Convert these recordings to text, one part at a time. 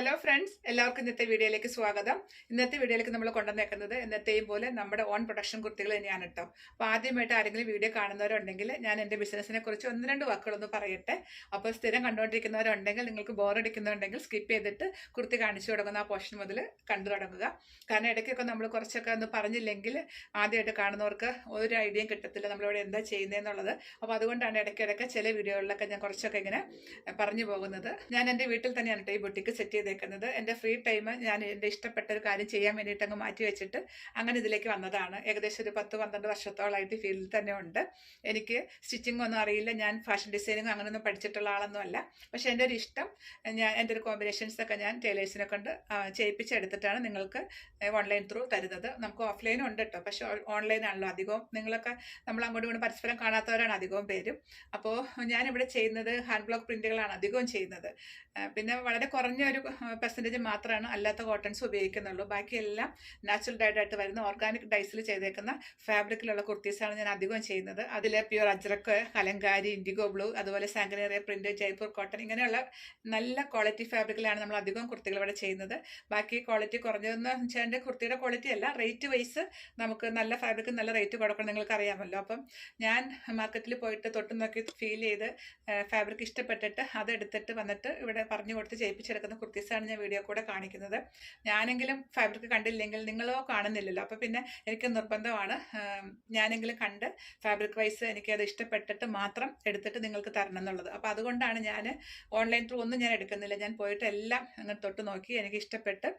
Hello friends, എല്ലാവർക്കും ഇന്നത്തെ വീഡിയോയിലേക്ക് സ്വാഗതം. ഇന്നത്തെ വീഡിയോയിലേക്ക് നമ്മൾ കൊണ്ടുവന്നേക്കുന്നത് എന്നത്തെയും പോലെ നമ്മുടെ ഓൺ പ്രൊഡക്ഷൻ കുർത്തികൾ തന്നെയാണ് കേട്ടോ. അപ്പോൾ ആദ്യമായിട്ട് ആരെങ്കിലും വീഡിയോ കാണുന്നവരുണ്ടെങ്കിൽ ഞാൻ എൻ്റെ ബിസിനസ്സിനെ കുറിച്ച് ഒന്ന് രണ്ട് വാക്കുകളൊന്ന് പറയട്ടെ. അപ്പോൾ സ്ഥിരം കണ്ടുകൊണ്ടിരിക്കുന്നവരുണ്ടെങ്കിൽ നിങ്ങൾക്ക് ബോറടിക്കുന്നുണ്ടെങ്കിൽ സ്കിപ്പ് ചെയ്തിട്ട് കുർത്തി കാണിച്ചു തുടങ്ങുന്ന ആ പോർഷൻ മുതൽ കണ്ടു തുടങ്ങുക. കാരണം ഇടയ്ക്കൊക്കെ നമ്മൾ കുറച്ചൊക്കെ ഒന്ന് പറഞ്ഞില്ലെങ്കിൽ ആദ്യമായിട്ട് കാണുന്നവർക്ക് ഒരു ഐഡിയയും കിട്ടത്തില്ല നമ്മളിവിടെ എന്താ ചെയ്യുന്നതെന്നുള്ളത്. അപ്പോൾ അതുകൊണ്ടാണ് ഇടയ്ക്കിടയ്ക്ക് ചില വീഡിയോകളിലൊക്കെ ഞാൻ കുറച്ചൊക്കെ ഇങ്ങനെ പറഞ്ഞു പോകുന്നത്. ഞാൻ എൻ്റെ വീട്ടിൽ തന്നെയാണ് കേട്ടോ ഈ ബുട്ടിക്ക് സെറ്റ് ചെയ്തേക്കുന്നത്. എൻ്റെ ഫ്രീ ടൈം ഞാൻ എൻ്റെ ഇഷ്ടപ്പെട്ട ഒരു കാര്യം ചെയ്യാൻ വേണ്ടിയിട്ട് അങ്ങ് മാറ്റി വെച്ചിട്ട് അങ്ങനെ ഇതിലേക്ക് വന്നതാണ്. ഏകദേശം ഒരു 10-12 വർഷത്തോളമായിട്ട് ഈ ഫീൽഡിൽ തന്നെ ഉണ്ട്. എനിക്ക് സ്റ്റിച്ചിങ് ഒന്നും അറിയില്ല, ഞാൻ ഫാഷൻ ഡിസൈനിങ് അങ്ങനെയൊന്നും പഠിച്ചിട്ടുള്ള ആളൊന്നും അല്ല. പക്ഷേ എൻ്റെ ഒരു ഇഷ്ടം, എൻ്റെ ഒരു കോമ്പിനേഷൻസൊക്കെ ഞാൻ ടൈലേഴ്സിനെ കൊണ്ട് ചെയ്യിപ്പിച്ചെടുത്തിട്ടാണ് നിങ്ങൾക്ക് ഓൺലൈൻ ത്രൂ തരുന്നത്. നമുക്ക് ഓഫ്ലൈനും ഉണ്ട് കേട്ടോ, പക്ഷേ ഓൺലൈനാണല്ലോ അധികവും. നിങ്ങളൊക്കെ നമ്മൾ അങ്ങോട്ടും ഇങ്ങോട്ടും പരസ്പരം കാണാത്തവരാണ് അധികവും പേരും. അപ്പോൾ ഞാനിവിടെ ചെയ്യുന്നത് ഹാൻഡ് ബ്ലോക്ക് പ്രിന്റുകളാണ് അധികവും ചെയ്യുന്നത്. പിന്നെ വളരെ കുറഞ്ഞൊരു പെർസെൻറ്റേജ് മാത്രമാണ് അല്ലാത്ത കോട്ടൺസ് ഉപയോഗിക്കുന്നുള്ളൂ. ബാക്കിയെല്ലാം നാച്ചുറൽ ഡൈഡായിട്ട് വരുന്ന ഓർഗാനിക് ഡൈസിൽ ചെയ്തേക്കുന്ന ഫാബ്രിക്കിലുള്ള കുർത്തീസാണ് ഞാൻ അധികം ചെയ്യുന്നത്. അതിൽ pure Ajrakh, Kalamkari, IndiGo blue, അതുപോലെ സാങ്കനേറിയ പ്രിന്റ്, ജയ്പൂർ കോട്ടൺ, ഇങ്ങനെയുള്ള നല്ല ക്വാളിറ്റി ഫാബ്രിക്കിലാണ് നമ്മൾ അധികം കുർത്തികൾ ഇവിടെ ചെയ്യുന്നത്. ബാക്കി ക്വാളിറ്റി കുറഞ്ഞതെന്ന് വെച്ചാൽ എൻ്റെ കുർത്തിയുടെ ക്വാളിറ്റി അല്ല, റേറ്റ് വൈസ് നമുക്ക് നല്ല ഫാബ്രിക്ക് നല്ല റേറ്റ് കൊടുക്കണം, നിങ്ങൾക്ക് അറിയാമല്ലോ. അപ്പം ഞാൻ മാർക്കറ്റിൽ പോയിട്ട് തൊട്ട് നോക്കി ഫീൽ ചെയ്ത് ഫാബ്രിക് ഇഷ്ടപ്പെട്ടിട്ട് അതെടുത്തിട്ട് വന്നിട്ട് ഇവിടെ പറഞ്ഞു കൊടുത്ത് ചെയ്യിപ്പിച്ചെടുക്കുന്ന കുർത്തീസാണ് ഞാൻ വീഡിയോ കൂടെ കാണിക്കുന്നത്. ഞാനെങ്കിലും ഫാബ്രിക് കണ്ടില്ലെങ്കിൽ നിങ്ങളോ കാണുന്നില്ലല്ലോ, അപ്പോൾ പിന്നെ എനിക്ക് നിർബന്ധമാണ് ഞാനെങ്കിലും കണ്ട് ഫാബ്രിക് വൈസ് എനിക്കത് ഇഷ്ടപ്പെട്ടിട്ട് മാത്രം എടുത്തിട്ട് നിങ്ങൾക്ക് തരണം എന്നുള്ളത്. അപ്പോൾ അതുകൊണ്ടാണ് ഞാൻ ഓൺലൈൻ ത്രൂ ഒന്നും ഞാൻ എടുക്കുന്നില്ല. ഞാൻ പോയിട്ട് എല്ലാം അങ്ങനെ തൊട്ട് നോക്കി എനിക്ക് ഇഷ്ടപ്പെട്ട്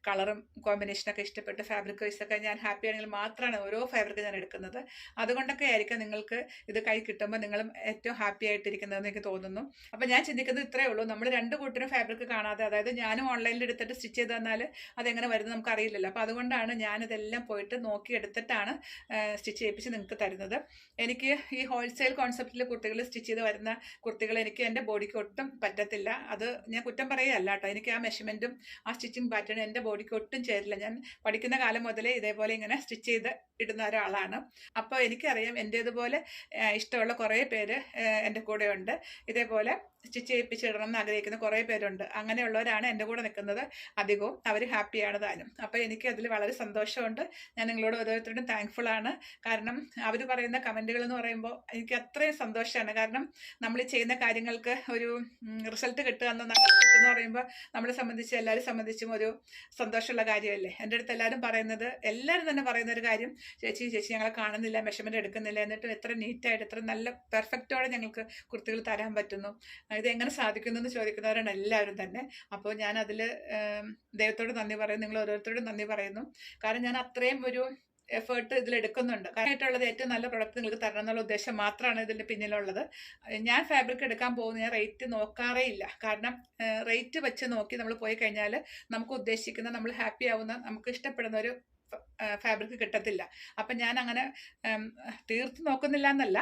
കളറും കോമ്പിനേഷനൊക്കെ ഇഷ്ടപ്പെട്ട് ഫാബ്രിക് വൈസൊക്കെ ഞാൻ ഹാപ്പി ആണെങ്കിൽ മാത്രമാണ് ഓരോ ഫാബ്രിക് ഞാൻ എടുക്കുന്നത്. അതുകൊണ്ടൊക്കെ ആയിരിക്കും നിങ്ങൾക്ക് ഇത് കൈ കിട്ടുമ്പോൾ നിങ്ങളും ഏറ്റവും ഹാപ്പി ആയിട്ടിരിക്കുന്നതെന്ന് എനിക്ക് തോന്നുന്നു. അപ്പോൾ ഞാൻ ചിന്തിക്കുന്നത് ഇത്രയേ ഉള്ളൂ, നമ്മൾ രണ്ട് കൂട്ടരും ഫാബ്രിക് കാണാതെ, അതായത് ഞാനും ഓൺലൈനിൽ എടുത്തിട്ട് സ്റ്റിച്ച് ചെയ്ത് തന്നാൽ അതെങ്ങനെ വരുന്നത് നമുക്ക് അറിയില്ലല്ലോ. അപ്പോൾ അതുകൊണ്ടാണ് ഞാനിതെല്ലാം പോയിട്ട് നോക്കി എടുത്തിട്ടാണ് സ്റ്റിച്ച് ചെയ്യിപ്പിച്ച് നിങ്ങൾക്ക് തരുന്നത്. എനിക്ക് ഈ ഹോൾസെയിൽ കോൺസെപ്റ്റിൽ കുർത്തികൾ സ്റ്റിച്ച് ചെയ്ത് വരുന്ന കുർത്തികൾ എനിക്ക് എൻ്റെ ബോഡിക്ക് ഒട്ടും പറ്റത്തില്ല. അത് ഞാൻ കുറ്റം പറയുകയല്ല കേട്ടോ, എനിക്ക് ആ മെഷർമെൻറ്റും ആ സ്റ്റിച്ചിങ് പാറ്റേണും എൻ്റെ ബോഡിക്ക് ഒട്ടും ചേരില്ല. ഞാൻ പഠിക്കുന്ന കാലം മുതലേ ഇതേപോലെ ഇങ്ങനെ സ്റ്റിച്ച് ചെയ്ത് ഇടുന്ന ഒരാളാണ്. അപ്പോൾ എനിക്കറിയാം എൻ്റേതുപോലെ ഇഷ്ടമുള്ള കുറേ പേര് എൻ്റെ കൂടെ ഉണ്ട്. ഇതേപോലെ സ്റ്റിച്ച് ചെയ്യിപ്പിച്ചിടണം എന്ന് ആഗ്രഹിക്കുന്ന കുറേ പേരുണ്ട്. അങ്ങനെയുള്ളവരാണ് എൻ്റെ കൂടെ നിൽക്കുന്നത് അധികവും. അവർ ഹാപ്പിയാണ് താനും. അപ്പോൾ എനിക്ക് അതിൽ വളരെ സന്തോഷമുണ്ട്. ഞാൻ നിങ്ങളോട് ഓരോരുത്തരോടും താങ്ക്ഫുൾ ആണ്. കാരണം അവർ പറയുന്ന കമൻറ്റുകൾ എന്ന് പറയുമ്പോൾ എനിക്ക് അത്രയും സന്തോഷമാണ്. കാരണം നമ്മൾ ചെയ്യുന്ന കാര്യങ്ങൾക്ക് ഒരു റിസൾട്ട് കിട്ടുക എന്ന എന്ന് പറയുമ്പോൾ നമ്മളെ സംബന്ധിച്ച് എല്ലാവരും സംബന്ധിച്ചും ഒരു സന്തോഷമുള്ള കാര്യമല്ലേ. എൻ്റെ അടുത്ത് എല്ലാവരും തന്നെ പറയുന്ന ഒരു കാര്യം, ചേച്ചി ഞങ്ങളെ കാണുന്നില്ല, മെഷർമെൻറ്റ് എടുക്കുന്നില്ല, എന്നിട്ടും എത്ര നീറ്റായിട്ട് എത്ര നല്ല പെർഫെക്റ്റോടെ ഞങ്ങൾക്ക് കുർത്തികൾ തരാൻ പറ്റുന്നു, ഇതെങ്ങനെ സാധിക്കുന്നു എന്ന് ചോദിക്കുന്നവരാണ് എല്ലാവരും തന്നെ. അപ്പോൾ ഞാൻ അതിൽ ദൈവത്തോട് നന്ദി പറയുന്നു, നിങ്ങൾ ഓരോരുത്തരോടും നന്ദി പറയുന്നു. കാരണം ഞാൻ അത്രയും ഒരു എഫേർട്ട് ഇതിലെടുക്കുന്നുണ്ട്. കാര്യമായിട്ടുള്ളത് ഏറ്റവും നല്ല പ്രൊഡക്റ്റ് നിങ്ങൾക്ക് തരണം എന്നുള്ള ഉദ്ദേശം മാത്രമാണ് ഇതിൻ്റെ പിന്നിലുള്ളത്. ഞാൻ ഫാബ്രിക് എടുക്കാൻ പോകുന്ന ഞാൻ റേറ്റ് നോക്കാറേ ഇല്ല. കാരണം റേറ്റ് വെച്ച് നോക്കി നമ്മൾ പോയി കഴിഞ്ഞാൽ നമുക്ക് ഉദ്ദേശിക്കുന്ന, നമ്മൾ ഹാപ്പി ആവുന്ന, നമുക്ക് ഇഷ്ടപ്പെടുന്ന ഒരു ഫാബ്രിക് കിട്ടത്തില്ല. അപ്പം ഞാൻ അങ്ങനെ തീർത്ത് നോക്കുന്നില്ല എന്നല്ല,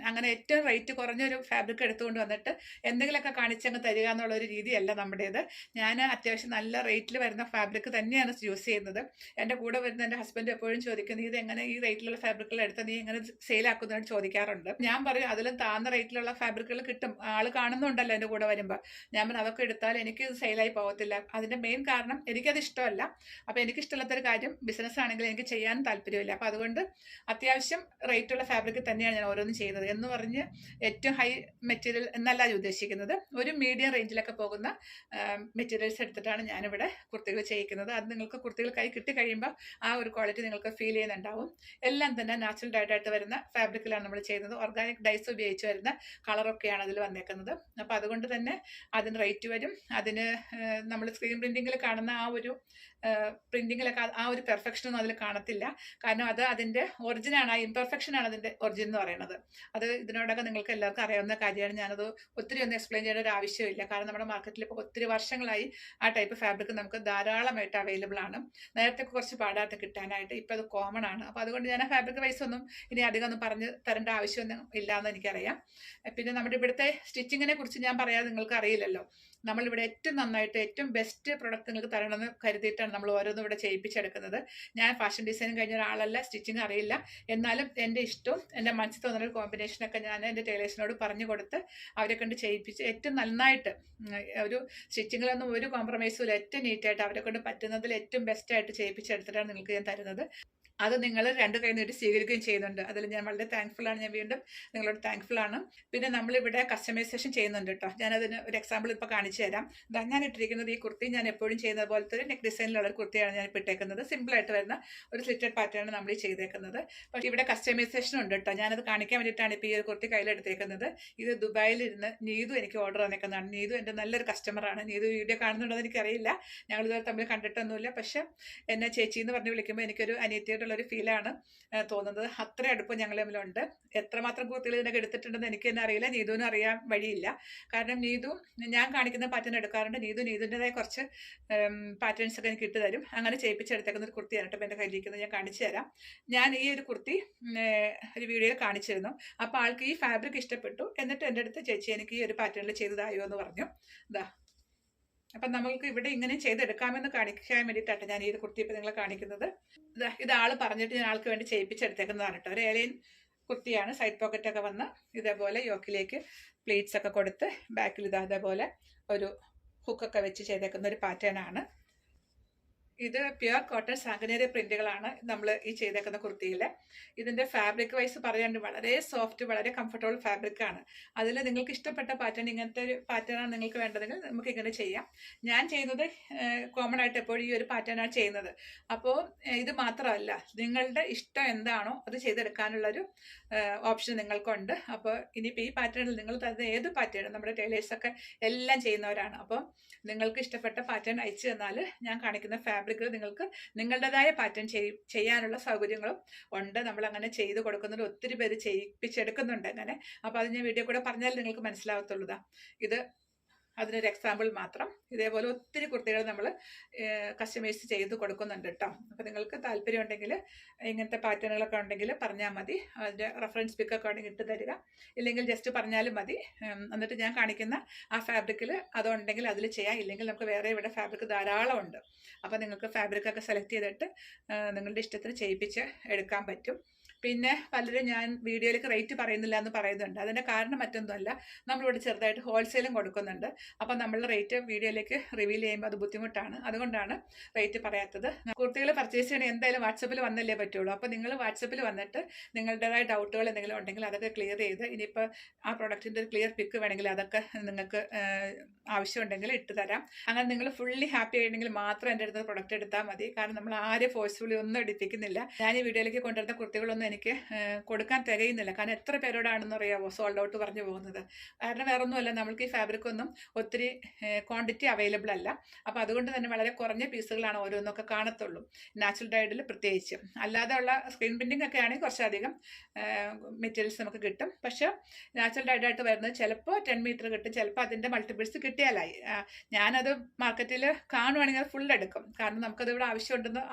അങ്ങനെ ഏറ്റവും റേറ്റ് കുറഞ്ഞൊരു ഫാബ്രിക് എടുത്തുകൊണ്ട് വന്നിട്ട് എന്തെങ്കിലുമൊക്കെ കാണിച്ചങ്ങ് തരിക എന്നുള്ളൊരു രീതിയല്ല നമ്മുടേത്. ഞാൻ അത്യാവശ്യം നല്ല റേറ്റിൽ വരുന്ന ഫാബ്രിക് തന്നെയാണ് യൂസ് ചെയ്യുന്നത്. എൻ്റെ കൂടെ വരുന്ന എൻ്റെ ഹസ്ബൻഡ് എപ്പോഴും ചോദിക്കുന്നത്, ഇത് എങ്ങനെ ഈ റേറ്റിലുള്ള ഫാബ്രിക്കുകൾ എടുത്ത് നീ എങ്ങനെ സെയിലാക്കുന്നതെന്ന് ചോദിക്കാറുണ്ട്. ഞാൻ പറയും അതിലും താഴ്ന്ന റേറ്റിലുള്ള ഫാബ്രിക്കുകൾ കിട്ടും, ആൾ കാണുന്നുണ്ടല്ലോ എൻ്റെ കൂടെ വരുമ്പോൾ. ഞാൻ പറഞ്ഞു അതൊക്കെ എടുത്താൽ എനിക്ക് സെയിലായി പോകത്തില്ല. അതിൻ്റെ മെയിൻ കാരണം എനിക്കത് ഇഷ്ടമല്ല. അപ്പോൾ എനിക്കിഷ്ടമില്ലാത്തൊരു കാര്യം ബിസിനസ് ആണെങ്കിൽ എനിക്ക് ചെയ്യാൻ താല്പര്യമില്ല. അപ്പോൾ അതുകൊണ്ട് അത്യാവശ്യം റേറ്റുള്ള ഫാബ്രിക് തന്നെയാണ് ഞാൻ ഓരോന്നും ചെയ്യുന്നത്. എന്ന് പറഞ്ഞ് ഏറ്റവും ഹൈ മെറ്റീരിയൽ എന്നല്ല ഉദ്ദേശിക്കുന്നത്, ഒരു മീഡിയം റേഞ്ചിലൊക്കെ പോകുന്ന മെറ്റീരിയൽസ് എടുത്തിട്ടാണ് ഞാനിവിടെ കുർത്തികൾ ചെയ്യിക്കുന്നത്. അത് നിങ്ങൾക്ക് കുർത്തികൾ കൈ കിട്ടി കഴിയുമ്പോൾ ആ ഒരു ക്വാളിറ്റി നിങ്ങൾക്ക് ഫീൽ ചെയ്യുന്നുണ്ടാവും. എല്ലാം തന്നെ നാച്ചുറൽ ഡൈഡായിട്ട് വരുന്ന ഫാബ്രിക്കിലാണ് നമ്മൾ ചെയ്യുന്നത്. ഓർഗാനിക് ഡൈസ് ഉപയോഗിച്ച് വരുന്ന കളറൊക്കെയാണ് അതിൽ വന്നേക്കുന്നത്. അപ്പോൾ അതുകൊണ്ട് തന്നെ അതിന് റേറ്റ് വരും. അതിന് നമ്മൾ സ്ക്രീൻ പ്രിൻറ്റിങ്ങിൽ കാണുന്ന ആ ഒരു പ്രിൻറ്റിങ്ങിലൊക്കെ ആ ഒരു പെർഫെക്ഷനൊന്നും അതിൽ കാണത്തില്ല. കാരണം അത് അതിൻ്റെ ഒറിജിനാണ്, ആ ഇംപെർഫെക്ഷനാണ് അതിൻ്റെ ഒറിജിൻ എന്ന് പറയുന്നത്. അത് ഇതിനോടൊക്കെ നിങ്ങൾക്ക് എല്ലാവർക്കും അറിയാവുന്ന കാര്യമാണ്. ഞാനത് ഒത്തിരി ഒന്നും എക്സ്പ്ലെയിൻ ചെയ്യേണ്ട ഒരു ആവശ്യമില്ല. കാരണം നമ്മുടെ മാർക്കറ്റിൽ ഇപ്പോൾ ഒത്തിരി വർഷങ്ങളായി ആ ടൈപ്പ് ഫാബ്രിക് നമുക്ക് ധാരാളമായിട്ട് അവൈലബിൾ ആണ്. നേരത്തെ കുറച്ച് പാടാത്ത കിട്ടാനായിട്ട്, ഇപ്പോൾ അത് കോമൺ ആണ്. അപ്പോൾ അതുകൊണ്ട് ഞാൻ ആ ഫാബ്രിക് വൈസ് ഒന്നും ഇനി അധികം ഒന്നും പറഞ്ഞ് തരേണ്ട ആവശ്യമൊന്നും ഇല്ലയെന്ന് എനിക്കറിയാം. പിന്നെ നമ്മുടെ ഇവിടുത്തെ സ്റ്റിച്ചിങ്ങിനെ കുറിച്ച് ഞാൻ പറയാതെ നിങ്ങൾക്ക് അറിയില്ലല്ലോ. നമ്മളിവിടെ ഏറ്റവും നന്നായിട്ട് ഏറ്റവും ബെസ്റ്റ് പ്രൊഡക്റ്റ് നിങ്ങൾക്ക് തരണമെന്ന് കരുതിയിട്ടാണ് നമ്മൾ ഓരോന്നും ഇവിടെ ചെയ്യിപ്പിച്ചെടുക്കുന്നത്. ഞാൻ ഞാൻ ഫാഷൻ ഡിസൈൻ കഴിഞ്ഞ ഒരാളല്ല, സ്റ്റിച്ചിങ് അറിയില്ല. എന്നാലും എൻ്റെ ഇഷ്ടവും എൻ്റെ മനസ്സിൽ തോന്നുന്ന ഒരു കോമ്പിനേഷനൊക്കെ ഞാൻ എൻ്റെ ടൈലേഴ്സിനോട് പറഞ്ഞു കൊടുത്ത് അവരെ കൊണ്ട് ചെയ്യിപ്പിച്ച് ഏറ്റവും നന്നായിട്ട് ഒരു സ്റ്റിച്ചിങ്ങിലൊന്നും ഒരു കോംപ്രമൈസും ഇല്ല, ഏറ്റവും നീറ്റായിട്ട് അവരെ കൊണ്ട് പറ്റുന്നതിൽ ഏറ്റവും ബെസ്റ്റായിട്ട് ചെയ്യിപ്പിച്ചെടുത്തിട്ടാണ് നിങ്ങൾക്ക് ഞാൻ തരുന്നത്. അത് നിങ്ങൾ രണ്ട് കൈ നീട്ടി സ്വീകരിക്കുകയും ചെയ്യുന്നുണ്ട്. അതിൽ ഞാൻ വളരെ താങ്ക്ഫുൾ ആണ്. ഞാൻ വീണ്ടും നിങ്ങളോട് താങ്ക്ഫുൾ ആണ്. പിന്നെ നമ്മളിവിടെ കസ്റ്റമൈസേഷൻ ചെയ്യുന്നുണ്ട് കേട്ടോ. ഞാനതിന് ഒരു എക്സാമ്പിൾ ഇപ്പോൾ കാണിച്ചു തരാം. ഞാൻ ഇട്ടിരിക്കുന്നത് ഈ കുർത്തി ഞാൻ എപ്പോഴും ചെയ്യുന്ന പോലത്തെ ഒരു നെക്ക് ഡിസൈനിലുള്ള ഒരു കുർത്തിയാണ് ഞാൻ ഇപ്പോൾ ഇട്ടേക്കുന്നത്. സിമ്പിളായിട്ട് വരുന്ന ഒരു സ്ലിറ്റഡ് പാറ്റേൺ നമ്മൾ ഈ ചെയ്തേക്കുന്നത്. പക്ഷേ ഇവിടെ കസ്റ്റമൈസേഷൻ ഉണ്ട് കേട്ടോ. ഞാനത് കാണിക്കാൻ വേണ്ടിയിട്ടാണ് ഇപ്പോൾ ഈ ഒരു കുർത്തി കയ്യിലെടുത്തേക്കുന്നത്. ഇത് ദുബായിലിരുന്ന് നീതു എനിക്ക് ഓർഡർ തന്നേക്കുന്നതാണ്. നീതു എൻ്റെ നല്ലൊരു കസ്റ്റമറാണ്. നീതു വീഡിയോ കാണുന്നുണ്ടോ എന്ന് എനിക്കറിയില്ല, ഞങ്ങളിതുവരെ തമ്മിൽ കണ്ടിട്ടൊന്നുമില്ല. പക്ഷേ എന്നെ ചേച്ചി എന്ന് പറഞ്ഞ് വിളിക്കുമ്പോൾ എനിക്കൊരു അനിയത്തിയായിട്ടുള്ളൊരു ഫീലാണ് തോന്നുന്നത്. അത്ര അടുപ്പം ഞങ്ങൾ തമ്മിലുണ്ട്. എത്രമാത്രം കുർത്തികൾ ഇതിനൊക്കെ എടുത്തിട്ടുണ്ടെന്ന് എനിക്ക് തന്നെ അറിയില്ല, നീതുവിനും അറിയാൻ വഴിയില്ല. കാരണം നീതു ഞാൻ കാണിക്കുന്ന പാറ്റേൺ എടുക്കാറുണ്ട്. നീതുവിൻ്റെതായ കുറച്ച് പാറ്റേൺസ് ഒക്കെ എനിക്ക് ഇട്ട് തരും. അങ്ങനെ ചെയ്യിപ്പിച്ചെടുത്തേക്കുന്ന ഒരു കുർത്തിയാണ് കേട്ടോ എൻ്റെ കയ്യിലിരിക്കുന്നത്. ഞാൻ കാണിച്ചു തരാം. ഞാൻ ഈ ഒരു കുർത്തി ഒരു വീഡിയോയിൽ കാണിച്ചിരുന്നു. അപ്പോൾ ആൾക്ക് ഈ ഫാബ്രിക് ഇഷ്ടപ്പെട്ടു. എന്നിട്ട് എൻ്റെ അടുത്ത് ചേച്ചി എനിക്ക് ഈ ഒരു പാറ്റേണിൽ ചെയ്തതായോ എന്ന് പറഞ്ഞു. ഇതാ, അപ്പം നമ്മൾക്ക് ഇവിടെ ഇങ്ങനെ ചെയ്തെടുക്കാമെന്ന് കാണിക്കാൻ വേണ്ടിയിട്ടാണ് ഞാൻ ഈ ഒരു കുർത്തി ഇപ്പം നിങ്ങളെ കാണിക്കുന്നത്. ഇത് ആൾ പറഞ്ഞിട്ട് ഞാൻ ആൾക്ക് വേണ്ടി ചെയ്യിപ്പിച്ചെടുത്തേക്കുന്നതാണ് കേട്ടോ. ഒരു ഏലൈൻ കുർത്തിയാണ്. സൈഡ് പോക്കറ്റൊക്കെ വന്ന് ഇതേപോലെ യോക്കിലേക്ക് പ്ലീറ്റ്സ് ഒക്കെ കൊടുത്ത് ബാക്കിൽ ഇതേപോലെ ഒരു ഹുക്കൊക്കെ വെച്ച് ചെയ്തേക്കുന്ന ഒരു പാറ്റേൺ ആണ്. ഇത് പ്യുവർ കോട്ടൺ സാങ്കനേറിയ പ്രിന്റുകളാണ് നമ്മൾ ഈ ചെയ്തേക്കുന്ന കുർത്തിയിൽ. ഇതിൻ്റെ ഫാബ്രിക് വൈസ് പറയാണ്ട് വളരെ സോഫ്റ്റ്, വളരെ കംഫർട്ടബിൾ ഫാബ്രിക് ആണ്. അതിൽ നിങ്ങൾക്ക് ഇഷ്ടപ്പെട്ട പാറ്റേൺ, ഇങ്ങനത്തെ ഒരു പാറ്റേൺ ആണ് നിങ്ങൾക്ക് വേണ്ടതെങ്കിൽ നമുക്ക് ഇങ്ങനെ ചെയ്യാം. ഞാൻ ചെയ്യുന്നത് കോമൺ ആയിട്ട് എപ്പോഴും ഈ ഒരു പാറ്റേൺ ആണ് ചെയ്യുന്നത്. അപ്പോൾ ഇത് മാത്രമല്ല, നിങ്ങളുടെ ഇഷ്ടം എന്താണോ അത് ചെയ്തെടുക്കാനുള്ളൊരു ഓപ്ഷൻ നിങ്ങൾക്കുണ്ട്. അപ്പോൾ ഇനിയിപ്പോൾ ഈ പാറ്റേണിൽ നിങ്ങൾ തരുന്ന ഏത് പാറ്റേണും നമ്മുടെ ടൈലേഴ്സൊക്കെ എല്ലാം ചെയ്യുന്നവരാണ്. അപ്പോൾ നിങ്ങൾക്ക് ഇഷ്ടപ്പെട്ട പാറ്റേൺ അയച്ചു തന്നാൽ ഞാൻ കാണിക്കുന്ന ഫാബ്രിക്കിൽ നിങ്ങൾക്ക് നിങ്ങളുടേതായ പാറ്റേൺ ചെയ്യാനുള്ള സൗകര്യങ്ങളും ഉണ്ട്. നമ്മൾ അങ്ങനെ ചെയ്ത് കൊടുക്കുന്നുണ്ട്. ഒത്തിരി പേര് ചെയ്യിപ്പിച്ചെടുക്കുന്നുണ്ട് അങ്ങനെ. അപ്പോൾ അത് ഞാൻ വീഡിയോ കൂടെ പറഞ്ഞാൽ നിങ്ങൾക്ക് മനസ്സിലാവത്തുള്ളൂ. ഇത് അതിനൊരു എക്സാമ്പിൾ മാത്രം. ഇതേപോലെ ഒത്തിരി കുർത്തികൾ നമ്മൾ കസ്റ്റമൈസ് ചെയ്ത് കൊടുക്കുന്നുണ്ട് കേട്ടോ. അപ്പോൾ നിങ്ങൾക്ക് താല്പര്യം ഉണ്ടെങ്കിൽ ഇങ്ങനത്തെ പാറ്റേണുകളൊക്കെ ഉണ്ടെങ്കിൽ പറഞ്ഞാൽ മതി. അതിൻ്റെ റെഫറൻസ് പിക്കൊക്കെ ഉണ്ടെങ്കിൽ ഇട്ട് തരിക. ഇല്ലെങ്കിൽ ജസ്റ്റ് പറഞ്ഞാലും മതി. എന്നിട്ട് ഞാൻ കാണിക്കുന്ന ആ ഫാബ്രിക്കിൽ അതുണ്ടെങ്കിൽ അതിൽ ചെയ്യാം. ഇല്ലെങ്കിൽ നമുക്ക് വേറെ ഇവിടെ ഫാബ്രിക് ധാരാളം ഉണ്ട്. അപ്പോൾ നിങ്ങൾക്ക് ഫാബ്രിക്കൊക്കെ സെലക്ട് ചെയ്തിട്ട് നിങ്ങളുടെ ഇഷ്ടത്തിന് ചെയ്യിപ്പിച്ച് എടുക്കാൻ പറ്റും. പിന്നെ പലരും ഞാൻ വീഡിയോയിലേക്ക് റേറ്റ് പറയുന്നില്ല എന്ന് പറയുന്നുണ്ട്. അതിൻ്റെ കാരണം മറ്റൊന്നുമല്ല, നമ്മളിവിടെ ചെറുതായിട്ട് ഹോൾസെയിലും കൊടുക്കുന്നുണ്ട്. അപ്പം നമ്മൾ റേറ്റ് വീഡിയോയിലേക്ക് റിവീൽ ചെയ്യുമ്പോൾ അത് ബുദ്ധിമുട്ടാണ്. അതുകൊണ്ടാണ് റേറ്റ് പറയാത്തത്. കുർത്തികൾ പർച്ചേസ് ചെയ്യണേ എന്തായാലും വാട്സപ്പിൽ വന്നല്ലേ പറ്റുള്ളൂ. അപ്പോൾ നിങ്ങൾ വാട്സപ്പിൽ വന്നിട്ട് നിങ്ങളുടേതായ ഡൗട്ടുകൾ എന്തെങ്കിലും ഉണ്ടെങ്കിൽ അതൊക്കെ ക്ലിയർ ചെയ്ത്, ഇനിയിപ്പോൾ ആ പ്രൊഡക്റ്റിൻ്റെ ഒരു ക്ലിയർ പിക്ക് വേണമെങ്കിൽ അതൊക്കെ നിങ്ങൾക്ക് ആവശ്യമുണ്ടെങ്കിൽ ഇട്ട് തരാം. അങ്ങനെ നിങ്ങൾ ഫുള്ളി ഹാപ്പി ആയിട്ടുണ്ടെങ്കിൽ മാത്രം എൻ്റെ അടുത്ത് പ്രൊഡക്റ്റ് എടുത്താൽ മതി. കാരണം നമ്മൾ ആരും ഫോഴ്സ്ഫുള്ളി ഒന്നും എടുപ്പിക്കുന്നില്ല. ഞാൻ ഈ വീഡിയോയിലേക്ക് കൊണ്ടുവരുന്ന കുർത്തികളൊന്നും എനിക്ക് കൊടുക്കാൻ തികയുന്നില്ല. കാരണം എത്ര പേരോടാണെന്ന് അറിയാമോ സോൾഡ് ഔട്ട് പറഞ്ഞു പോകുന്നത്. കാരണം വേറൊന്നുമല്ല, നമ്മൾക്ക് ഈ ഫാബ്രിക് ഒന്നും ഒത്തിരി ക്വാണ്ടിറ്റി അവൈലബിൾ അല്ല. അപ്പോൾ അതുകൊണ്ട് തന്നെ വളരെ കുറഞ്ഞ പീസുകളാണ് ഓരോന്നൊക്കെ കാണത്തുള്ളൂ. നാച്ചുറൽ ഡൈഡിൽ പ്രത്യേകിച്ച്. അല്ലാതെ ഉള്ള സ്ക്രീൻ പ്രിൻറ്റിംഗ് ഒക്കെ ആണെങ്കിൽ കുറച്ചധികം മെറ്റീരിയൽസ് നമുക്ക് കിട്ടും. പക്ഷേ നാച്ചുറൽ ഡൈഡായിട്ട് വരുന്നത് ചിലപ്പോൾ 10 മീറ്റർ കിട്ടും, ചിലപ്പോൾ അതിൻ്റെ മൾട്ടിപ്പിൾസ് കിട്ടിയാലായി. ഞാനത് മാർക്കറ്റിൽ കാണുവാണെങ്കിൽ അത് ഫുൾ എടുക്കും. കാരണം നമുക്കത് ഇവിടെ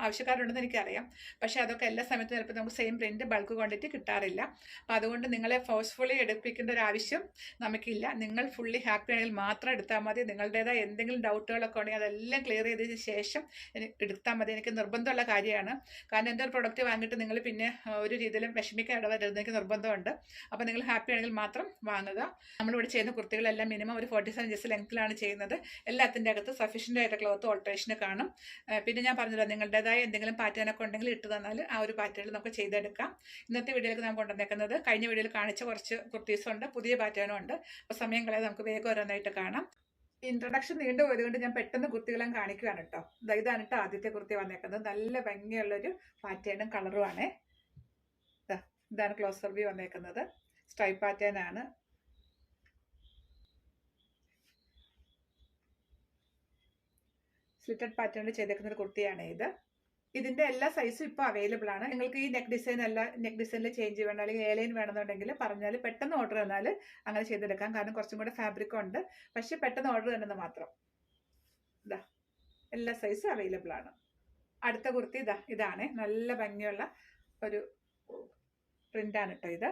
ആവശ്യക്കാരുണ്ടെന്ന് എനിക്കറിയാം. പക്ഷേ അതൊക്കെ എല്ലാ സമയത്തും ചിലപ്പോൾ നമുക്ക് സെയിം പ്രിൻറ്റ് ബൾക്ക് ക്വാണ്ടിറ്റി കിട്ടാറില്ല. അപ്പം അതുകൊണ്ട് നിങ്ങളെ ഫോഴ്സ്ഫുള്ളി എടുപ്പിക്കേണ്ട ഒരു ആവശ്യം നമുക്കില്ല. നിങ്ങൾ ഫുള്ളി ഹാപ്പി ആണെങ്കിൽ മാത്രം എടുത്താൽ മതി. നിങ്ങളുടേതായ എന്തെങ്കിലും ഡൗട്ടുകളൊക്കെ ഉണ്ടെങ്കിൽ അതെല്ലാം ക്ലിയർ ചെയ്തതിന് ശേഷം എടുത്താൽ മതി. എനിക്ക് നിർബന്ധമുള്ള കാര്യമാണ്. കാരണം എൻ്റെ ഒരു പ്രൊഡക്റ്റ് വാങ്ങിയിട്ട് നിങ്ങൾ പിന്നെ ഒരു രീതിയിലും വിഷമിക്കാൻ ഇടവരരുത്, എനിക്ക് നിർബന്ധമുണ്ട്. അപ്പോൾ നിങ്ങൾ ഹാപ്പി ആണെങ്കിൽ മാത്രം വാങ്ങുക. നമ്മളിവിടെ ചെയ്യുന്ന കുർത്തികളെല്ലാം മിനിമം ഒരു 47 ഇഞ്ചസ് ലെങ്ത്തിലാണ് ചെയ്യുന്നത്. എല്ലാത്തിൻ്റെ അകത്ത് സഫീഷ്യൻ്റ് ആയിട്ട് ക്ലോത്ത് ഓൾട്രേഷന് കാണും. പിന്നെ ഞാൻ പറഞ്ഞല്ലോ, നിങ്ങളുടേതായ എന്തെങ്കിലും പാറ്റേണൊക്കെ ഉണ്ടെങ്കിൽ ഇട്ട് തന്നാൽ ആ ഒരു പാറ്റേണിൽ നമുക്ക് ചെയ്തെടുക്കാം. ഇന്നത്തെ വീഡിയോയിലേക്ക് ഞാൻ കൊണ്ടുവന്നേക്കുന്നത് കഴിഞ്ഞ വീഡിയോയിൽ കാണിച്ച കുറച്ച് കുർത്തീസുണ്ട്, പുതിയ പാറ്റേണും ഉണ്ട്. അപ്പോൾ സമയം കളയാതെ നമുക്ക് വേഗം ഓരോന്നായിട്ട് കാണാം. ഇൻട്രൊഡക്ഷൻ നീണ്ടു പോയതുകൊണ്ട് ഞാൻ പെട്ടെന്ന് കുർത്തികളും കാണിക്കുകയാണ് കേട്ടോ. ഇതാണ് കേട്ടോ ആദ്യത്തെ കുർത്തി വന്നേക്കുന്നത്. നല്ല ഭംഗിയുള്ളൊരു പാറ്റേണും കളറുമാണ്. ഇതാണ് ക്ലോസർ വ്യൂ വന്നേക്കുന്നത്. സ്ട്രൈപ്പ് പാറ്റേൺ ആണ്. സ്ലിറ്റഡ് പാറ്റേണിൽ ചെയ്തേക്കുന്ന ഒരു കുർത്തിയാണ് ഇത്. ഇതിൻ്റെ എല്ലാ സൈസും ഇപ്പോൾ അവൈലബിൾ ആണ്. നിങ്ങൾക്ക് ഈ നെക്ക് ഡിസൈനിൽ ചേഞ്ച് വേണം, അല്ലെങ്കിൽ എയർലൈൻ വേണമെന്നുണ്ടെങ്കിൽ പറഞ്ഞാൽ പെട്ടെന്ന് ഓർഡർ തന്നാൽ അങ്ങനെ ചെയ്തെടുക്കാം. കാരണം കുറച്ചും കൂടെ ഫാബ്രിക് ഉണ്ട്. പക്ഷേ പെട്ടെന്ന് ഓർഡർ തന്നെന്ന് മാത്രം. എല്ലാ സൈസും അവൈലബിൾ ആണ്. അടുത്ത കുർത്തി ഇതാണ്. നല്ല ഭംഗിയുള്ള ഒരു പ്രിൻ്റാണ് കേട്ടോ.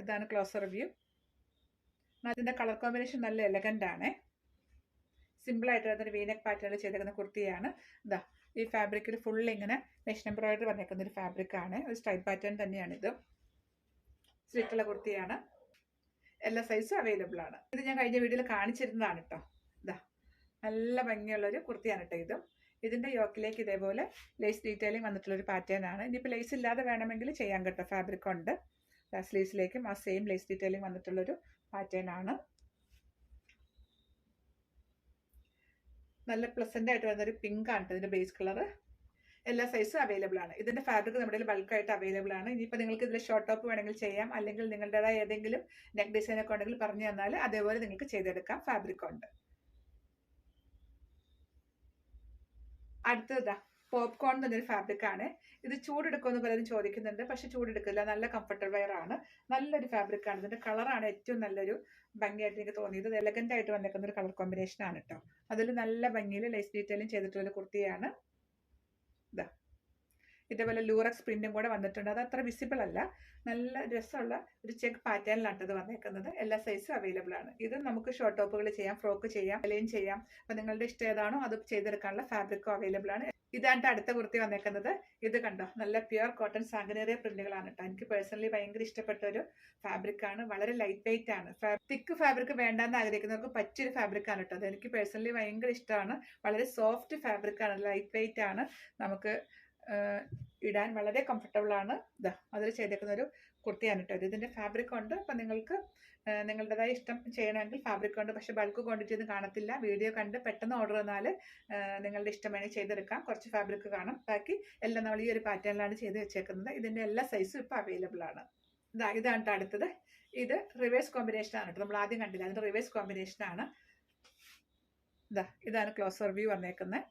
ഇതാണ് ക്ലോസർ വ്യൂ. അതിൻ്റെ കളർ കോമ്പിനേഷൻ നല്ല എലഗൻ്റ് ആണ്. സിമ്പിളായിട്ട് വരുന്നൊരു വീനെക്ക് പാറ്റേണിൽ ചെയ്തേക്കുന്ന കുർത്തിയാണ്. ഇതാ ഈ ഫാബ്രിക്കിൽ ഫുൾ ഇങ്ങനെ മെഷീൻ എംബ്രോയിഡറി വന്നേക്കുന്ന ഒരു ഫാബ്രിക്കാണ്. ഒരു സ്റ്റൈൽ പാറ്റേൺ തന്നെയാണിത്. സ്ലിറ്റുള്ള കുർത്തിയാണ്. എല്ലാ സൈസും അവൈലബിൾ ആണ്. ഇത് ഞാൻ കഴിഞ്ഞ വീഡിയോയിൽ കാണിച്ചിരുന്നതാണ് കേട്ടോ. ഇതാ നല്ല ഭംഗിയുള്ളൊരു കുർത്തിയാണ് കേട്ടോ ഇതും. ഇതിൻ്റെ യോക്കിലേക്ക് ഇതേപോലെ ലേസ് ഡീറ്റെയിലിംഗ് വന്നിട്ടുള്ളൊരു പാറ്റേൺ ആണ്. ഇനിയിപ്പോൾ ലേസ് ഇല്ലാതെ വേണമെങ്കിൽ ചെയ്യാൻ കേട്ടോ. ഫാബ്രിക് ഉണ്ട്. സ്ലീവ്സിലേക്കും ആ സെയിം ലേസ് ഡീറ്റെയിലിംഗ് വന്നിട്ടുള്ളൊരു പാറ്റേൺ ആണ്. നല്ല പ്ലസൻ്റ് ആയിട്ട് വരുന്നൊരു പിങ്ക് ആണ് ഇതിൻ്റെ ബേസ് കളർ. എല്ലാ സൈസും അവൈലബിൾ ആണ്. ഇതിൻ്റെ ഫാബ്രിക് നമ്മുടെ ബൾക്കായിട്ട് അവൈലബിൾ ആണ്. ഇനിയിപ്പോൾ നിങ്ങൾക്ക് ഇതിൽ ഷോർട്ട് ടോപ്പ് വേണമെങ്കിൽ ചെയ്യാം, അല്ലെങ്കിൽ നിങ്ങളുടേതായ ഏതെങ്കിലും നെക്ക് ഡിസൈനൊക്കെ ഉണ്ടെങ്കിൽ പറഞ്ഞു തന്നാൽ അതേപോലെ നിങ്ങൾക്ക് ചെയ്തെടുക്കാം. ഫാബ്രിക് ഉണ്ട്. അടുത്തതാ പോപ്കോൺ എന്നൊരു ഫാബ്രിക് ആണ്. ഇത് ചൂടെടുക്കുമെന്ന് പലരും ചോദിക്കുന്നുണ്ട്. പക്ഷെ ചൂടെടുക്കില്ല. നല്ല കംഫർട്ടബിൾ വെയർ ആണ്. നല്ലൊരു ഫാബ്രിക് ആണ്. ഇതിന്റെ കളറാണ് ഏറ്റവും നല്ലൊരു ഭംഗിയായിട്ട് എനിക്ക് തോന്നിയത്. ഇത് എലഗന്റ് ആയിട്ട് വന്നിരിക്കുന്ന ഒരു കളർ കോമ്പിനേഷൻ ആണ് കേട്ടോ. അതിൽ നല്ല ഭംഗിയിൽ ലേസ് ഡീറ്റെയിലും ചെയ്തിട്ടുള്ള കുർത്തിയാണ്. ഇതാ ഇതേപോലെ ലൂറക്സ് പ്രിന്റും കൂടെ വന്നിട്ടുണ്ട്. അത് അത്ര വിസിബിൾ അല്ല. നല്ല രസമുള്ള ഒരു ചെക്ക് പാറ്റേണിലാണ് ഇത് വന്നേക്കുന്നത്. എല്ലാ സൈസും അവൈലബിൾ ആണ്. ഇത് നമുക്ക് ഷോർട്ട് ടോപ്പുകൾ ചെയ്യാം, ഫ്രോക്ക് ചെയ്യാം, ലൈൻ ചെയ്യാം. അപ്പം നിങ്ങളുടെ ഇഷ്ടം ഏതാണോ അത് ചെയ്തെടുക്കാനുള്ള ഫാബ്രിക്കും അവൈലബിൾ ആണ്. ഇതാണ് അടുത്ത കുർത്തി വന്നേക്കുന്നത്. ഇത് കണ്ടോ, നല്ല പ്യുർ കോട്ടൺ സാങ്കനേറിയ പ്രിന്റുകളാണ് കേട്ടോ. എനിക്ക് പേഴ്സണലി ഭയങ്കര ഇഷ്ടപ്പെട്ട ഒരു ഫാബ്രിക് ആണ്. വളരെ ലൈറ്റ് വെയിറ്റ് ആണ്. തിക്ക് ഫാബ്രിക് വേണ്ടാന്ന് ആഗ്രഹിക്കുന്നവർക്ക് പറ്റിയൊരു ഫാബ്രിക് ആണ് കേട്ടോ. അത് എനിക്ക് പേഴ്സണലി ഭയങ്കര ഇഷ്ടമാണ്. വളരെ സോഫ്റ്റ് ഫാബ്രിക് ആണ്. ലൈറ്റ് വെയിറ്റ് ആണ്. നമുക്ക് ഇടാൻ വളരെ കംഫർട്ടബിൾ ആണ്. ഇതാ അതിൽ ചെയ്തേക്കുന്ന ഒരു കുർത്തിയാണ് കേട്ടോ. ഇതിൻ്റെ ഫാബ്രിക് ഉണ്ട്. അപ്പം നിങ്ങൾക്ക് നിങ്ങളുടേതായ ഇഷ്ടം ചെയ്യണമെങ്കിൽ ഫാബ്രിക് ഉണ്ട്. പക്ഷെ ബൾക്ക് ക്വാണ്ടിറ്റി ഒന്നും കാണത്തില്ല. വീഡിയോ കണ്ട് പെട്ടെന്ന് ഓർഡർ തന്നാൽ നിങ്ങളുടെ ഇഷ്ടം വേണമെങ്കിൽ ചെയ്തെടുക്കാം. കുറച്ച് ഫാബ്രിക് കാണും. ബാക്കി എല്ലാം നമ്മൾ ഈ ഒരു പാറ്റേണിലാണ് ചെയ്ത് വെച്ചേക്കുന്നത്. ഇതിൻ്റെ എല്ലാ സൈസും ഇപ്പോൾ അവൈലബിൾ ആണ്. ഇതാണ് കേട്ടോ അടുത്തത്. ഇത് റിവേഴ്സ് കോമ്പിനേഷൻ ആണ് കേട്ടോ. നമ്മൾ ആദ്യം കണ്ടില്ല, അതിൻ്റെ റിവേഴ്സ് കോമ്പിനേഷൻ ആണ്. ഇതാണ് ക്ലോസർ വ്യൂ വന്നേക്കുന്നത്.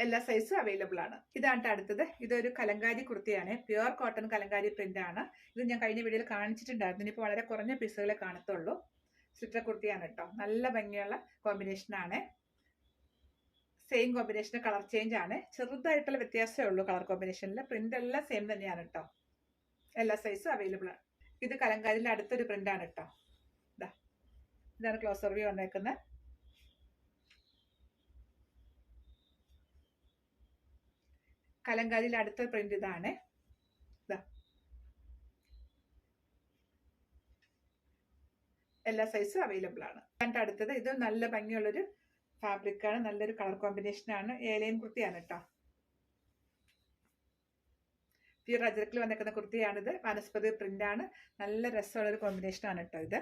എല്ലാ സൈസും അവൈലബിൾ ആണ്. ഇതാണ് അടുത്തത്. ഇതൊരു കലങ്കാരി കുർത്തിയാണ്. പ്യുർ കോട്ടൺ കലങ്കാരി പ്രിന്റ് ആണ്. ഇത് ഞാൻ കഴിഞ്ഞ വീഡിയോയിൽ കാണിച്ചിട്ടുണ്ടായിരുന്നു. ഇനിയിപ്പോൾ വളരെ കുറഞ്ഞ പീസുകളെ കാണത്തുള്ളൂ. സ്ലിറ്റർ കുർത്തിയാണ് കേട്ടോ. നല്ല ഭംഗിയുള്ള കോമ്പിനേഷൻ ആണ്. സെയിം കോമ്പിനേഷൻ, കളർ ചേഞ്ച് ആണ്. ചെറുതായിട്ടുള്ള വ്യത്യാസമേ ഉള്ളൂ കളർ കോമ്പിനേഷനിൽ. പ്രിന്റ് എല്ലാം സെയിം തന്നെയാണ് കേട്ടോ. എല്ലാ സൈസും അവൈലബിൾ ആണ്. ഇത് കലങ്കാരിന്റെ അടുത്തൊരു പ്രിന്റ് ആണ് കേട്ടോ. ഇതാണ് ക്ലോസർ വ്യൂ വന്നേക്കുന്നത്. കലങ്കാരിയിൽ അടുത്ത പ്രിന്റ് ഇതാണ്. എല്ലാ സൈസും അവൈലബിൾ ആണ്. അടുത്തത് ഇത് നല്ല ഭംഗിയുള്ളൊരു ഫാബ്രിക് ആണ്. നല്ലൊരു കളർ കോമ്പിനേഷൻ ആണ്. ഏലൈൻ കുർത്തിയാണ് കേട്ടോ. പ്യൂർ അജ്രക്കിൽ വന്നിരിക്കുന്ന കുർത്തിയാണിത്. വനസ്പതി പ്രിന്റ് ആണ്. നല്ല രസമുള്ളൊരു കോമ്പിനേഷൻ ആണ് കേട്ടോ ഇത്.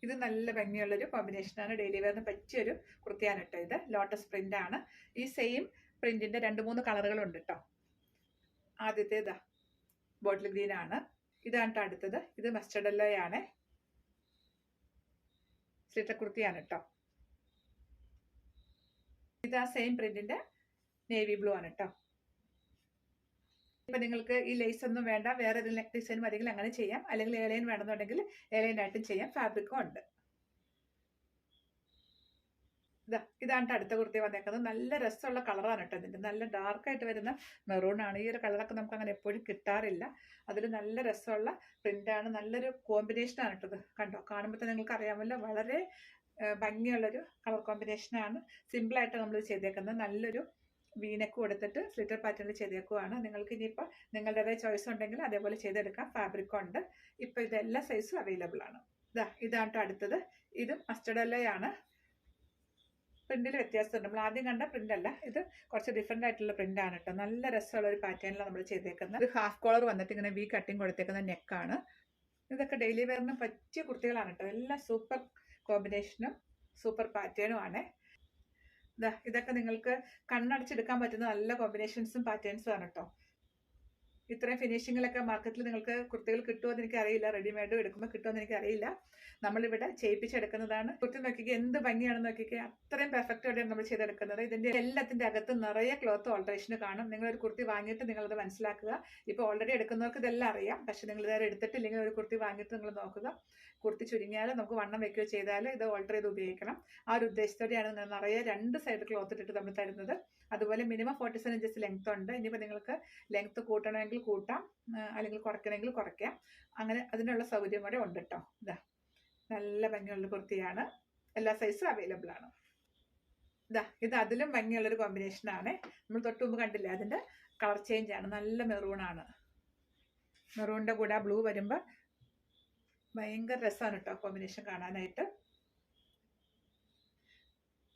ഇത് നല്ല ഭംഗിയുള്ളൊരു കോമ്പിനേഷനാണ്. ഡെയിലി വെയറിന് പറ്റിയൊരു കുർത്തിയാണ് കേട്ടോ ഇത്. ലോട്ടസ് പ്രിന്റ് ആണ്. ഈ സെയിം പ്രിന്റിന്റെ 2-3 കളറുകളുണ്ട് കേട്ടോ. ആദ്യത്തെ ബോട്ടിൽ ഗ്രീൻ ആണ്. ഇതാണ് കേട്ടോ അടുത്തത്. ഇത് മസ്റ്റർഡ് യെല്ലോ ആണ്. സ്ലിറ്റർ കുർത്തിയാണ് കേട്ടോ. ഇത് ആ സെയിം പ്രിന്റിന്റെ നേവി ബ്ലൂ ആണ് കേട്ടോ. ഇപ്പം നിങ്ങൾക്ക് ഈ ലേസ് ഒന്നും വേണ്ട, വേറെ ഏതെങ്കിലും നെക്ക് ഡിസൈൻ മതിയെങ്കിൽ അങ്ങനെ ചെയ്യാം. അല്ലെങ്കിൽ എയർലൈൻ വേണമെന്നുണ്ടെങ്കിൽ എയർലൈൻ ആയിട്ടും ചെയ്യാം. ഫാബ്രിക്കും ഉണ്ട്. ഇതാണ് അടുത്ത കുർത്തി വന്നേക്കുന്നത്. നല്ല രസമുള്ള കളറാണ് കേട്ടോ. ഇതിൻ്റെ നല്ല ഡാർക്കായിട്ട് വരുന്ന മെറൂൺ ആണ്. ഈ ഒരു കളറൊക്കെ നമുക്ക് അങ്ങനെ എപ്പോഴും കിട്ടാറില്ല. അതിൽ നല്ല രസമുള്ള പ്രിന്റാണ്. നല്ലൊരു കോമ്പിനേഷൻ ആണ് കേട്ടത്. കണ്ടോ, കാണുമ്പോൾ തന്നെ നിങ്ങൾക്ക് അറിയാമല്ലോ. വളരെ ഭംഗിയുള്ളൊരു കളർ കോമ്പിനേഷനാണ്. സിമ്പിളായിട്ട് നമ്മൾ ചെയ്തേക്കുന്നത്. നല്ലൊരു വീനക്ക് കൊടുത്തിട്ട് സ്ലിറ്റർ പാറ്റേണിൽ ചെയ്തേക്കുവാണ്. നിങ്ങൾക്ക് ഇനിയിപ്പോൾ നിങ്ങളുടേതായ ചോയ്സ് ഉണ്ടെങ്കിൽ അതേപോലെ ചെയ്തെടുക്കാം. ഫാബ്രിക് ഉണ്ട്. ഇപ്പോൾ ഇതെല്ലാ സൈസും അവൈലബിൾ ആണ്. ഇതാണ് അടുത്തത്. ഇതും മസ്റ്റർഡ് യെല്ലോയാണ്. പ്രിന്റിൽ വ്യത്യാസമുണ്ട്. നമ്മൾ ആദ്യം കണ്ട പ്രിന്റ് അല്ല, ഇത് കുറച്ച് ഡിഫറെന്റ് ആയിട്ടുള്ള പ്രിന്റ് ആണ് കേട്ടോ. നല്ല രസമുള്ള ഒരു പാറ്റേണിലാണ് നമ്മൾ ചെയ്തേക്കുന്നത്. ഒരു ഹാഫ് കോളർ വന്നിട്ട് ഇങ്ങനെ വി കട്ടിങ് കൊടുത്തേക്കുന്ന നെക്കാണ്. ഇതൊക്കെ ഡെയിലി വെയറിന് പറ്റിയ കുർത്തികളാണ് കേട്ടോ. എല്ലാം സൂപ്പർ കോമ്പിനേഷനും സൂപ്പർ പാറ്റേണും ആണ്. ഇതൊക്കെ നിങ്ങൾക്ക് കണ്ണടച്ചെടുക്കാൻ പറ്റുന്ന നല്ല കോമ്പിനേഷൻസും പാറ്റേൺസും ആണ് കേട്ടോ. ഇത്രയും ഫിനിഷിങ്ങിലൊക്കെ മാർക്കറ്റിൽ നിങ്ങൾക്ക് കുർത്തികൾ കിട്ടുമെന്ന് എനിക്കറിയില്ല. റെഡിമെയ്ഡ് എടുക്കുമ്പോൾ കിട്ടുമെന്ന് എനിക്കറിയില്ല. നമ്മളിവിടെ ചെയ്യിപ്പിച്ചെടുക്കുന്നതാണ്. കുർത്തി നോക്കിക്കുക, എന്ത് ഭംഗിയാണെന്ന് നോക്കിക്കുക. അത്രയും പെർഫെക്റ്റോടെയാണ് നമ്മൾ ചെയ്തെടുക്കുന്നത്. ഇതിൻ്റെ എല്ലാത്തിൻ്റെ അകത്ത് നിറയെ ക്ലോത്ത് ഓൾട്ടറേഷന് കാണും. നിങ്ങളൊരു കുർത്തി വാങ്ങിയിട്ട് നിങ്ങളത് മനസ്സിലാക്കുക. ഇപ്പോൾ ഓൾറെഡി എടുക്കുന്നവർക്ക് ഇതെല്ലാം അറിയാം. പക്ഷെ നിങ്ങൾ ഇതുവരെ എടുത്തിട്ടില്ലെങ്കിൽ ഒരു കുർത്തി വാങ്ങിയിട്ട് നിങ്ങൾ നോക്കുക. കുർത്തി ചുരുങ്ങിയാൽ നമുക്ക് വണ്ണം വെക്കുകയോ ചെയ്താൽ ഇത് ഓൾട്ടർ ചെയ്ത് ഉപയോഗിക്കണം. ആ ഒരു ഉദ്ദേശത്തോടെയാണ് നിങ്ങൾ നിറയെ 2 സൈഡ് ക്ലോത്ത് ഇട്ടിട്ട് നമ്മൾ തരുന്നത്. അതുപോലെ മിനിമം 47 ഇഞ്ചസ് ലെങ്ത് ഉണ്ട്. ഇനിയിപ്പോൾ നിങ്ങൾക്ക് ലെങ്ത് കൂട്ടണമെങ്കിൽ കൂട്ടാം, അല്ലെങ്കിൽ കുറയ്ക്കണമെങ്കിൽ കുറയ്ക്കാം. അങ്ങനെ അതിനുള്ള സൗകര്യം കൂടെ ഉണ്ട് കേട്ടോ. ഇതാ നല്ല ഭംഗിയുള്ള കുർത്തിയാണ്, എല്ലാ സൈസും അവൈലബിൾ ആണ്. ഇത് അതിലും ഭംഗിയുള്ളൊരു കോമ്പിനേഷനാണ്. നമ്മൾ തൊട്ട് മുമ്പ് കണ്ടില്ലേ, അതിൻ്റെ കളർ ചേഞ്ച് ആണ്, നല്ല മെറൂണാണ്. മെറൂണിൻ്റെ കൂടെ ആ ബ്ലൂ വരുമ്പോൾ ഭയങ്കര രസമാണ് കേട്ടോ കോമ്പിനേഷൻ കാണാനായിട്ട്.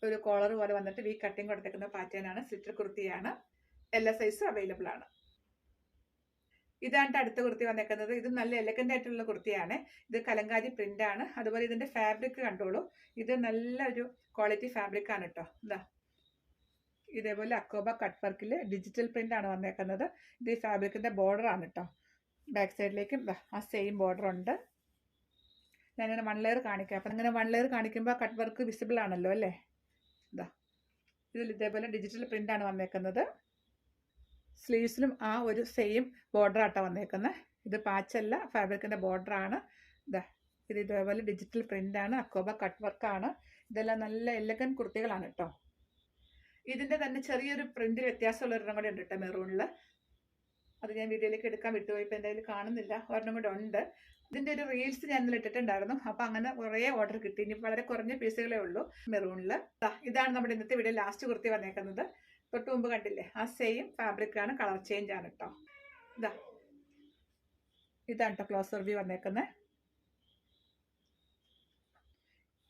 ഒരു കോളർ പോലെ വന്നിട്ട് വി കട്ടിങ് കൊടുത്തേക്കുന്ന പാറ്റേൺ ആണ്. സ്ലിറ്റർ കുർത്തിയാണ്, എല്ലാ സൈസും അവൈലബിൾ ആണ്. ഇതാണ് അടുത്ത കുർത്തി വന്നേക്കുന്നത്. ഇത് നല്ല എലഗന്റ് ആയിട്ടുള്ള കുർത്തിയാണ്. ഇത് കലങ്കാരി പ്രിന്റ് ആണ്. അതുപോലെ ഇതിന്റെ ഫാബ്രിക് കണ്ടോളൂ, ഇത് നല്ലൊരു ക്വാളിറ്റി ഫാബ്രിക് ആണ് കേട്ടോ. ഇതേപോലെ അക്കോബ കട്ട് വർക്കിൽ ഡിജിറ്റൽ പ്രിന്റ് ആണ് വന്നേക്കുന്നത്. ഇത് ഈ ഫാബ്രിക്കിന്റെ ബോർഡർ ആണ് കേട്ടോ. ബാക്ക് സൈഡിലേക്കും ആ സെയിം ബോർഡർ ഉണ്ട്. ഞാനിങ്ങനെ 1 ലെയർ കാണിക്കാം. അപ്പം ഇങ്ങനെ 1 ലെയർ കാണിക്കുമ്പോൾ കട്ട് വർക്ക് വിസിബിൾ ആണല്ലോ അല്ലേ. ഇതിൽ ഇതേപോലെ ഡിജിറ്റൽ പ്രിന്റ് ആണ് വന്നേക്കുന്നത്. സ്ലീവ്സിലും ആ ഒരു സെയിം ബോർഡർ ആട്ടോ വന്നേക്കുന്നത്. ഇത് പാച്ചല്ല, ഫാബ്രിക്കിന്റെ ബോർഡർ ആണ്. ഇത് ഇതേപോലെ ഡിജിറ്റൽ പ്രിന്റ് ആണ്, അക്കോബ കട്ട് വർക്കാണ്. ഇതെല്ലാം നല്ല എലഗന്റ് കുർത്തികളാണ് കേട്ടോ. ഇതിന്റെ തന്നെ ചെറിയൊരു പ്രിന്റ് വ്യത്യാസമുള്ള ഒരെണ്ണം കൂടെ ഉണ്ട് കേട്ടോ, മെറൂണിൽ. അത് ഞാൻ വീഡിയോയിലേക്ക് എടുക്കാൻ വിട്ടുപോയി, ഇപ്പം എന്തായാലും കാണുന്നില്ല. ഒരെണ്ണം കൂടെ ഉണ്ട്. ഇതിന്റെ ഒരു റീൽസ് ഞാൻ ഇന്നലെ ഇട്ടിട്ടുണ്ടായിരുന്നു. അപ്പം അങ്ങനെ കുറേ ഓർഡർ കിട്ടി. ഇനി വളരെ കുറഞ്ഞ പീസുകളേ ഉള്ളൂ മെറൂണിൽ. ഇതാണ് നമ്മുടെ ഇന്നത്തെ വീഡിയോ ലാസ്റ്റ് കുർത്തി വന്നേക്കുന്നത്. തൊട്ട് മുമ്പ് കണ്ടില്ലേ, ആ സെയിം ഫാബ്രിക് ആണ്, കളർ ചേഞ്ച് ആണ് കേട്ടോ. ഇതാണ് കേട്ടോ ക്ലോസർ വ്യൂ വന്നേക്കുന്നത്.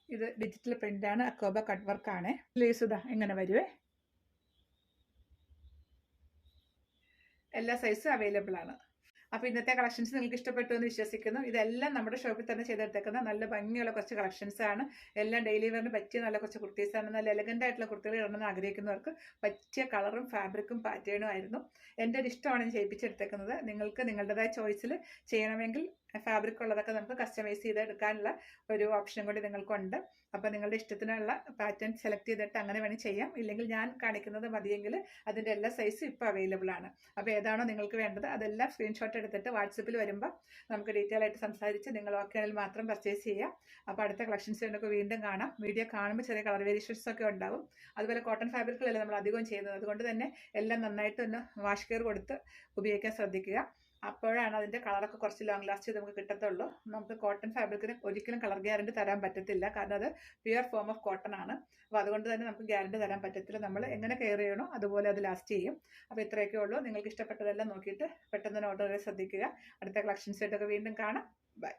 ഇത് ഡിജിറ്റൽ പ്രിന്റ് ആണ്, അക്കോബ കട്ട് വർക്ക് ആണ്. സ്ലീവ്സ് ഇങ്ങനെ വരുവേ. എല്ലാ സൈസും അവൈലബിൾ ആണ്. അപ്പോൾ ഇന്നത്തെ കളക്ഷൻസ് നിങ്ങൾക്ക് ഇഷ്ടപ്പെട്ടു എന്ന് വിശ്വസിക്കുന്നു. ഇതെല്ലാം നമ്മുടെ ഷോപ്പിൽ തന്നെ ചെയ്തെടുത്തേക്കുന്ന നല്ല ഭംഗിയുള്ള കുറച്ച് കളക്ഷൻസ് ആണ്. എല്ലാം ഡെയിലി വെയറിന് പറ്റിയ നല്ല കുറച്ച് കുർത്തീസാണ്. നല്ല എലഗന്റ് ആയിട്ടുള്ള കുർത്തികൾ ഇടണമെന്ന് ആഗ്രഹിക്കുന്നവർക്ക് പറ്റിയ കളറും ഫാബ്രിക്കും പാറ്റേണും ആയിരുന്നു. എൻ്റെ ഒരു ഇഷ്ടമാണ് ഞാൻ ചെയ്യിപ്പിച്ചെടുത്തേക്കുന്നത്. നിങ്ങൾക്ക് നിങ്ങളുടേതായ ചോയ്സിൽ ചെയ്യണമെങ്കിൽ ഫാബ്രിക് ഉള്ളതൊക്കെ നമുക്ക് കസ്റ്റമൈസ് ചെയ്ത് എടുക്കാനുള്ള ഒരു ഓപ്ഷൻ കൂടി നിങ്ങൾക്കുണ്ട്. അപ്പോൾ നിങ്ങളുടെ ഇഷ്ടത്തിനുള്ള പാറ്റേൺ സെലക്ട് ചെയ്തിട്ട് അങ്ങനെ വേണമെങ്കിൽ ചെയ്യാം. ഇല്ലെങ്കിൽ ഞാൻ കാണിക്കുന്നത് മതിയെങ്കിൽ അതിൻ്റെ എല്ലാ സൈസും ഇപ്പോൾ അവൈലബിൾ ആണ്. അപ്പോൾ ഏതാണോ നിങ്ങൾക്ക് വേണ്ടത് അതെല്ലാം സ്ക്രീൻഷോട്ട് എടുത്തിട്ട് വാട്സപ്പിൽ വരുമ്പോൾ നമുക്ക് ഡീറ്റെയിൽ ആയിട്ട് സംസാരിച്ച് നിങ്ങൾ ഓക്കെ ആണെങ്കിൽ മാത്രം പർച്ചേസ് ചെയ്യാം. അപ്പോൾ അടുത്ത കളക്ഷൻസ് നമുക്ക് വീണ്ടും കാണാം. വീഡിയോ കാണുമ്പോൾ ചെറിയ കളർ വേരിയേഷൻസ് ഒക്കെ ഉണ്ടാവും. അതുപോലെ കോട്ടൺ ഫാബ്രിക്കുകളല്ലേ നമ്മൾ അധികം ചെയ്യുന്നത്. അതുകൊണ്ട് തന്നെ എല്ലാം നന്നായിട്ട് ഒന്ന് വാഷ് കെയർ കൊടുത്ത് ഉപയോഗിക്കാൻ ശ്രദ്ധിക്കുക. അപ്പോഴാണ് അതിൻ്റെ കളറൊക്കെ കുറച്ച് ലോങ് ലാസ്റ്റ് ചെയ്ത് നമുക്ക് കിട്ടത്തുള്ളൂ. നമുക്ക് കോട്ടൺ ഫാബ്രിക്കിന് ഒരിക്കലും കളർ ഗ്യാരണ്ടി തരാൻ പറ്റത്തില്ല, കാരണം അത് പ്യുവർ ഫോം ഓഫ് കോട്ടൺ ആണ്. അപ്പോൾ അതുകൊണ്ട് തന്നെ നമുക്ക് ഗ്യാരണ്ടി തരാൻ പറ്റത്തില്ല. നമ്മൾ എങ്ങനെ കെയർ ചെയ്യണോ അതുപോലെ അത് ലാസ്റ്റ് ചെയ്യും. അപ്പോൾ ഇത്രയൊക്കെ ഉള്ളൂ. നിങ്ങൾക്ക് ഇഷ്ടപ്പെട്ടതെല്ലാം നോക്കിയിട്ട് പെട്ടെന്ന് തന്നെ ഓർഡർ ചെയ്യാൻ ശ്രദ്ധിക്കുക. അടുത്ത കളക്ഷൻസ് ആയിട്ടൊക്കെ വീണ്ടും കാണാം. ബൈ.